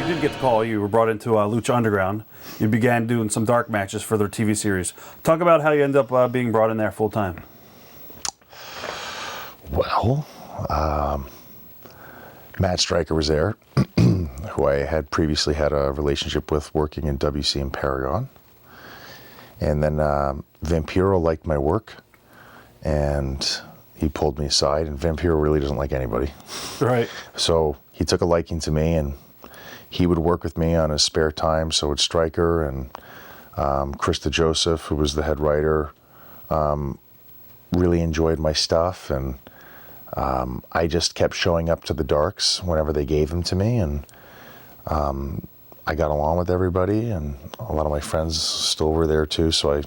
you did get the call. You were brought into Lucha Underground. You began doing some dark matches for their TV series. Talk about how you end up being brought in there full time. Well, Matt Stryker was there, who I had previously had a relationship with working in WC and Paragon. And then Vampiro liked my work, and he pulled me aside, and Vampiro really doesn't like anybody. Right. So he took a liking to me, and he would work with me on his spare time. So would Stryker and Krista Joseph, who was the head writer, really enjoyed my stuff, and I just kept showing up to the darks whenever they gave them to me, and I got along with everybody, and a lot of my friends still were there too. So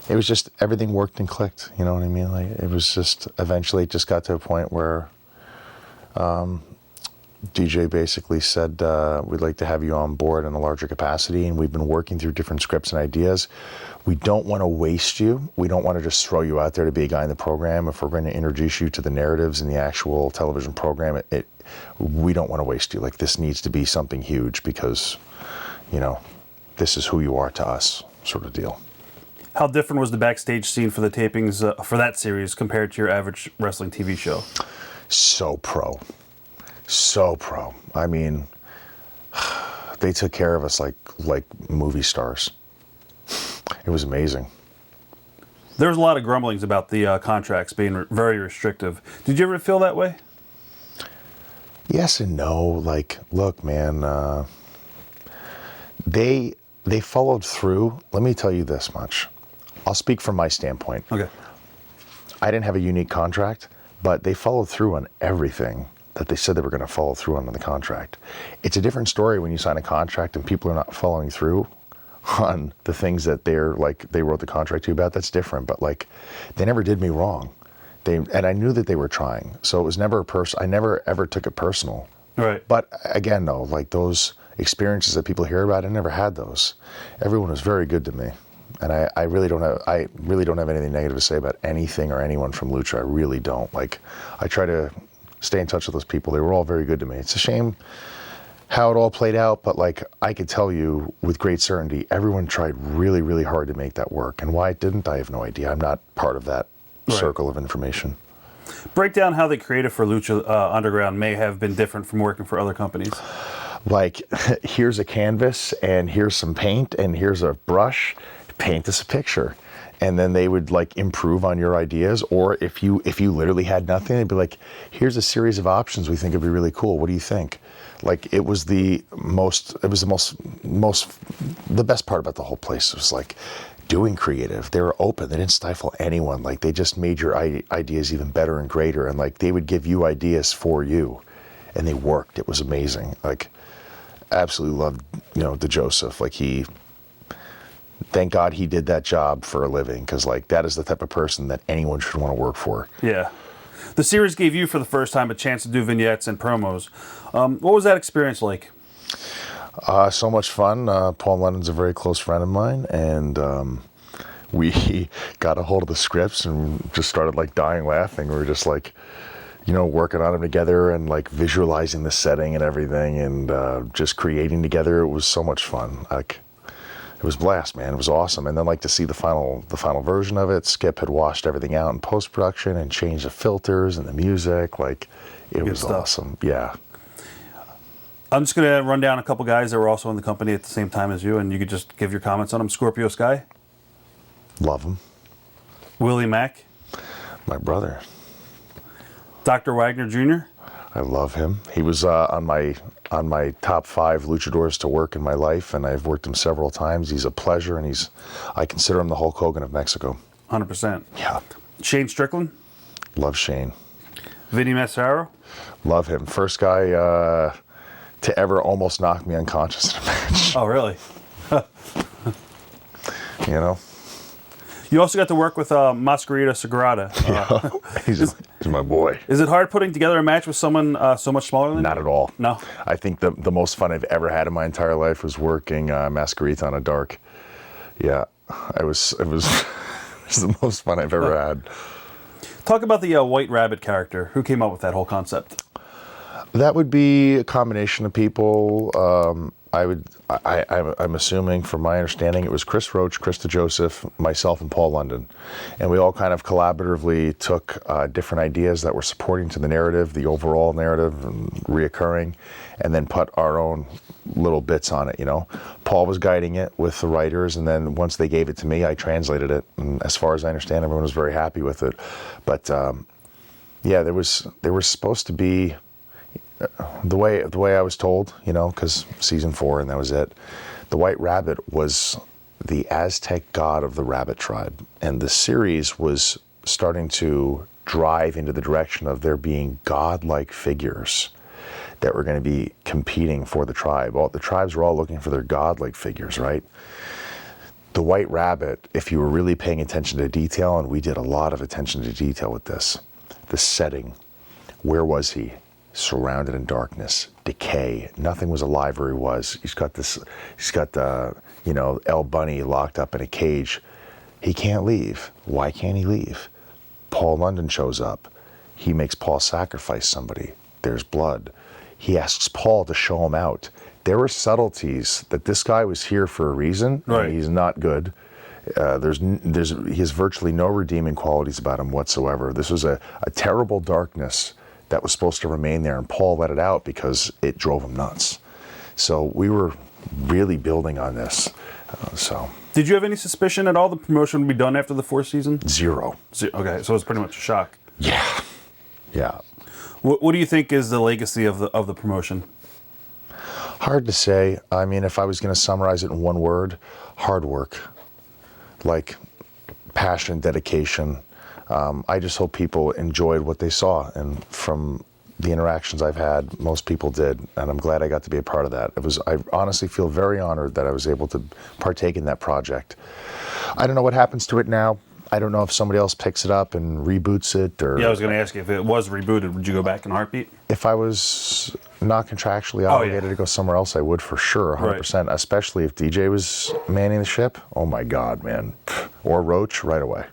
it was just, everything worked and clicked. You know what I mean? Like, it was just, eventually it just got to a point where DJ basically said, we'd like to have you on board in a larger capacity, and we've been working through different scripts and ideas. We don't want to waste you. We don't want to just throw you out there to be a guy in the program. If we're going to introduce you to the narratives in the actual television program, we don't want to waste you. Like, this needs to be something huge because, you know, this is who you are to us, sort of deal. How different was the backstage scene for the tapings for that series compared to your average wrestling TV show? So pro. So pro. I mean, they took care of us like movie stars. It was amazing. There's a lot of grumblings about the contracts being very restrictive. Did you ever feel that way? Yes and no. Like, look, man, they followed through. Let me tell you this much. I'll speak from my standpoint. Okay. I didn't have a unique contract, but they followed through on everything that they said they were going to follow through on the contract. It's a different story when you sign a contract and people are not following through on the things that they wrote the contract to you about. That's different, but like, they never did me wrong. And I knew that they were trying. So it was never I never ever took it personal. Right. But again, though, like those experiences that people hear about, I never had those. Everyone was very good to me. And I really don't have anything negative to say about anything or anyone from Lucha. I really don't. Like, I try to stay in touch with those people. They were all very good to me. It's a shame how it all played out, but like, I could tell you with great certainty, everyone tried really, really hard to make that work. And why it didn't, I have no idea. I'm not part of that circle of information. Break down how the creative for Lucha Underground may have been different from working for other companies. Like, here's a canvas, and here's some paint, and here's a brush. Paint us a picture. And then they would like improve on your ideas. Or if you literally had nothing, they'd be like, here's a series of options we think would be really cool. What do you think? Like, it was the best part about the whole place. It was like doing creative. They were open. They didn't stifle anyone. Like, they just made your ideas even better and greater. And like, they would give you ideas for you, and they worked. It was amazing. Like, absolutely loved, the Joseph. Like, thank God he did that job for a living, because like, that is the type of person that anyone should want to work for. Yeah. The series gave you for the first time a chance to do vignettes and promos. What was that experience like? So much fun. Paul London's a very close friend of mine, and we got a hold of the scripts and just started like dying laughing. We were just like, working on them together and like visualizing the setting and everything, and just creating together. It was so much fun. Like, it was a blast, man. It was awesome. And then like to see the final version of it, Skip had washed everything out in post-production and changed the filters and the music. Like, it was awesome. Yeah. I'm just going to run down a couple guys that were also in the company at the same time as you, and you could just give your comments on them. Scorpio Sky. Love him. Willie Mack. My brother. Dr. Wagner Jr. I love him. He was on my top 5 luchadors to work in my life, and I've worked him several times. He's a pleasure, and I consider him the Hulk Hogan of Mexico. 100%. Yeah. Shane Strickland. Love Shane. Vinny Massaro. Love him. First guy to ever almost knock me unconscious in a match. Oh, really? You also got to work with Masquerita Sagrada. He's my boy. Is it hard putting together a match with someone so much smaller than you? Not at all. No? I think the most fun I've ever had in my entire life was working Masquerita on a dark. Yeah, it was the most fun I've ever had. Talk about the White Rabbit character. Who came up with that whole concept? That would be a combination of people. I'm assuming, from my understanding, it was Chris Roach, Krista Joseph, myself, and Paul London. And we all kind of collaboratively took different ideas that were supporting to the narrative, the overall narrative, and reoccurring, and then put our own little bits on it, you know. Paul was guiding it with the writers, and then once they gave it to me, I translated it. And as far as I understand, everyone was very happy with it. But yeah, there was supposed to be, the way I was told, you know, because season 4 and that was it. The White Rabbit was the Aztec god of the rabbit tribe, and the series was starting to drive into the direction of there being godlike figures that were going to be competing for the tribe. The tribes were all looking for their godlike figures, right? The White Rabbit, if you were really paying attention to detail, and we did a lot of attention to detail with this, the setting, where was he? Surrounded in darkness, decay. Nothing was alive where he was. He's got you know, El Bunny locked up in a cage. He can't leave. Why can't he leave? Paul London shows up. He makes Paul sacrifice somebody. There's blood. He asks Paul to show him out. There were subtleties that this guy was here for a reason. Right. And he's not good. He has virtually no redeeming qualities about him whatsoever. This was a terrible darkness that was supposed to remain there, and Paul let it out because it drove him nuts. So we were really building on this. Did you have any suspicion at all the promotion would be done after the 4th season? Zero. Okay, so it was pretty much a shock. Yeah. What do you think is the legacy of the promotion? Hard to say. I mean, if I was going to summarize it in one word, hard work. Like passion, dedication. I just hope people enjoyed what they saw, and from the interactions I've had, most people did, and I'm glad I got to be a part of that. I honestly feel very honored that I was able to partake in that project. I don't know what happens to it now. I don't know if somebody else picks it up and reboots it, or... Yeah, I was going to ask you, if it was rebooted, would you go back in a heartbeat? If I was not contractually obligated to go somewhere else, I would for sure, 100%, right. Especially if DJ was manning the ship. Oh my God, man. Or Roach, right away.